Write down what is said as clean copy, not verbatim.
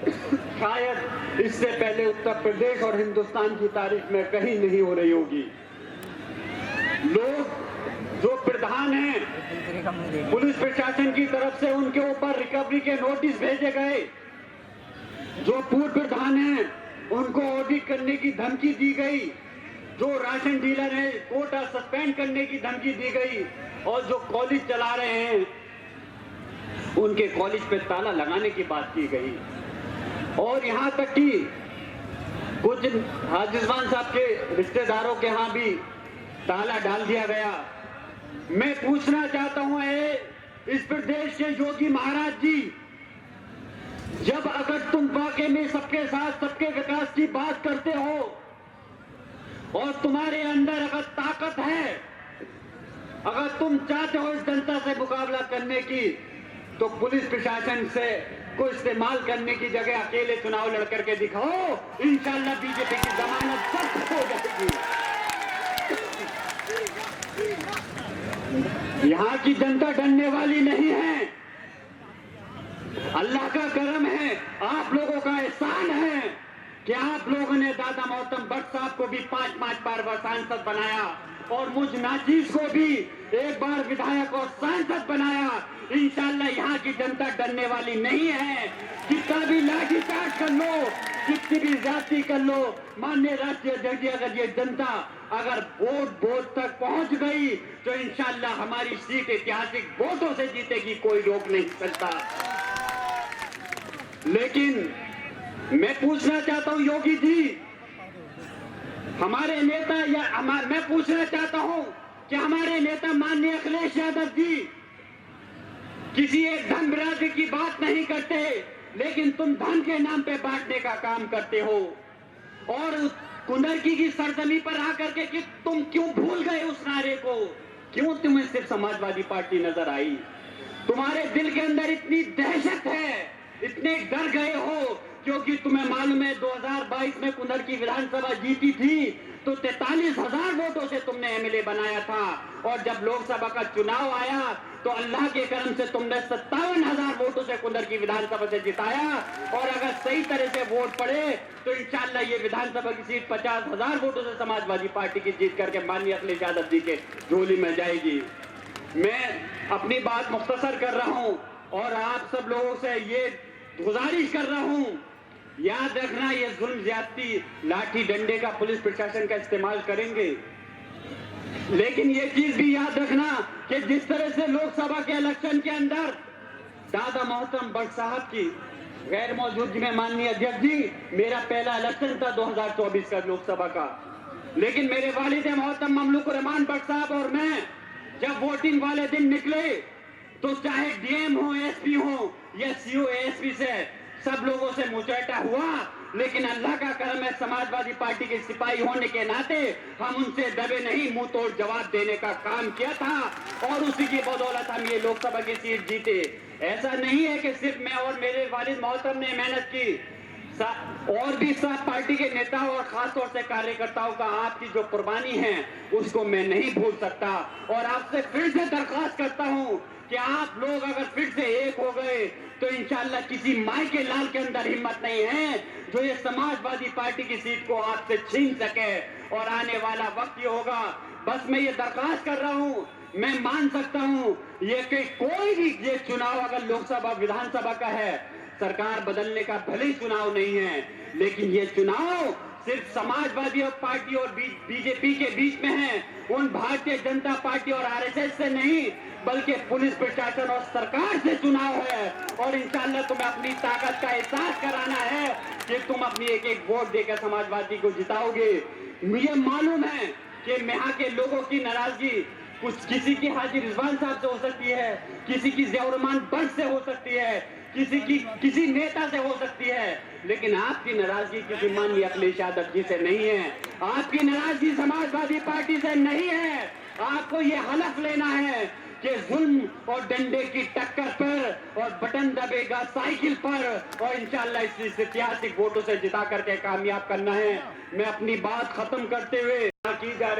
शायद इससे पहले उत्तर प्रदेश और हिंदुस्तान की तारीख में कहीं नहीं हो रही होगी। लोग जो प्रधान हैं, पुलिस प्रशासन की तरफ से उनके ऊपर रिकवरी के नोटिस भेजे गए। जो पूर्व प्रधान हैं उनको ऑडिट करने की धमकी दी गई। जो राशन डीलर है कोटा सस्पेंड करने की धमकी दी गई। और जो कॉलेज चला रहे हैं उनके कॉलेज पे ताला लगाने की बात की गई। और यहां तक कि कुछ हाजिजवान साहब के रिश्तेदारों के यहां भी ताला डाल दिया गया। मैं पूछना चाहता हूं इस प्रदेश के योगी महाराज जी, जब अगर तुम वाकई में सबके साथ सबके विकास की बात करते हो और तुम्हारे अंदर अगर ताकत है, अगर तुम चाहते हो इस जनता से मुकाबला करने की, तो पुलिस प्रशासन से को इस्तेमाल करने की जगह अकेले चुनाव लड़ करके दिखाओ। इंशाल्लाह बीजेपी की जमानत सख्त हो जाएगी। यहाँ की जनता डरने वाली नहीं है। अल्लाह का करम है, आप लोगों का एहसान है कि आप लोगों ने दादा मोहतरम भट्ट साहब को भी 5-5 बार सांसद बनाया और मुझ नाचीज को भी एक बार विधायक और सांसद बनाया। इंशाल्लाह यहाँ की जनता डरने वाली नहीं है। कितना भी लाठीचार्ज कर लो, कितनी भी ज्यादती कर लो, माननीय राष्ट्रीय अध्यक्ष, अगर ये जनता अगर वोट बोध तक पहुंच गई तो इंशाल्लाह हमारी सीट ऐतिहासिक वोटों से जीतेगी, कोई रोक नहीं सकता। लेकिन मैं पूछना चाहता हूं योगी जी, हमारे नेता मैं पूछना चाहता हूं कि हमारे नेता माननीय अखिलेश यादव जी किसी एक धन बिरादरी की बात नहीं करते, लेकिन तुम धन के नाम पे बांटने का काम करते हो। और कुंडरकी की सरजमी पर आकर के कि तुम क्यों भूल गए उस नारे को, क्यों तुम्हें सिर्फ समाजवादी पार्टी नजर आई? तुम्हारे दिल के अंदर इतनी दहशत है, इतने डर गए हो, क्योंकि तुम्हें मालूम है 2022 में कुंडरकी विधानसभा जीती थी तो 43,000 वोटों से तुमने एमएलए बनाया था। और जब लोकसभा का चुनाव आया तो अल्लाह के करम से तुमने 57,000 वोटों से कुंडरकी विधानसभा से जिताया। और अगर सही तरह से वोट पड़े तो इंशाल्लाह ये विधानसभा की सीट 50,000 वोटों से समाजवादी पार्टी की जीत करके माननीय अखिलेश यादव जी के झोली में जाएगी। मैं अपनी बात मुख्तसर कर रहा हूं और आप सब लोगों से ये गुजारिश कर रहा हूं, याद रखना ये जुल्म ज्यादती लाठी डंडे का पुलिस प्रशासन का इस्तेमाल करेंगे, लेकिन ये चीज भी याद रखना कि जिस तरह से लोकसभा के इलेक्शन के अंदर दादा मोहतरम भट्ट साहब की गैर मौजूदगी में, माननीय अध्यक्ष जी, मेरा पहला इलेक्शन था 2024 का लोकसभा का, लेकिन मेरे वालिद मोहतरम ममलूक रहमान भट्ट साहब और मैं जब वोटिंग वाले दिन निकले तो चाहे डीएम हो, एसपी हो या सीओ एसपी से सब लोगों से मुचैटा हुआ, लेकिन अल्लाह का करम है समाजवादी पार्टी के सिपाही होने के नाते हम उनसे दबे नहीं, मुंह तोड़ जवाब देने का काम किया था और उसी की बदौलत हम ये लोकसभा की सीट जीते। ऐसा नहीं है कि सिर्फ मैं और मेरे वालिद मोहतरम ने मेहनत की, और भी सब पार्टी के नेताओं और खासतौर से कार्यकर्ताओं का आपकी जो कुर्बानी है उसको मैं नहीं भूल सकता। और आपसे फिर से दरख्वास्त करता हूं कि आप लोग अगर फिर से एक हो गए तो इंशाल्लाह किसी माई के लाल के अंदर हिम्मत नहीं है जो ये समाजवादी पार्टी की सीट को आपसे छीन सके। और आने वाला वक्त ये होगा, बस मैं ये दरख्वास्त कर रहा हूं, मैं मान सकता हूं ये कि कोई भी ये चुनाव अगर लोकसभा विधानसभा का है, सरकार बदलने का भले ही चुनाव नहीं है, लेकिन ये चुनाव सिर्फ समाजवादी पार्टी और बीजेपी के बीच में है, उन भारतीय जनता पार्टी और आरएसएस से नहीं, बल्कि पुलिस प्रशासन और सरकार से चुनाव है। और इंशाल्लाह तुम्हें अपनी ताकत का एहसास कराना है कि तुम अपनी एक एक वोट देकर समाजवादी को जिताओगे। मुझे मालूम है कि यहाँ के लोगों की नाराजगी कुछ किसी की हाजी रिजवान साहब से हो सकती है, किसी की जियाउर रहमान भट्ट से हो सकती है, किसी नेता से हो सकती है, लेकिन आपकी नाराजगी किसी माननीय अखिलेश यादव जी से नहीं है, आपकी नाराजगी समाजवादी पार्टी से नहीं है। आपको ये हलफ लेना है कि जुल्म और डंडे की टक्कर पर और बटन दबेगा साइकिल पर और इंशाल्लाह इस ऐतिहासिक वोटों से जिता करके कामयाब करना है। मैं अपनी बात खत्म करते हुए की जा रही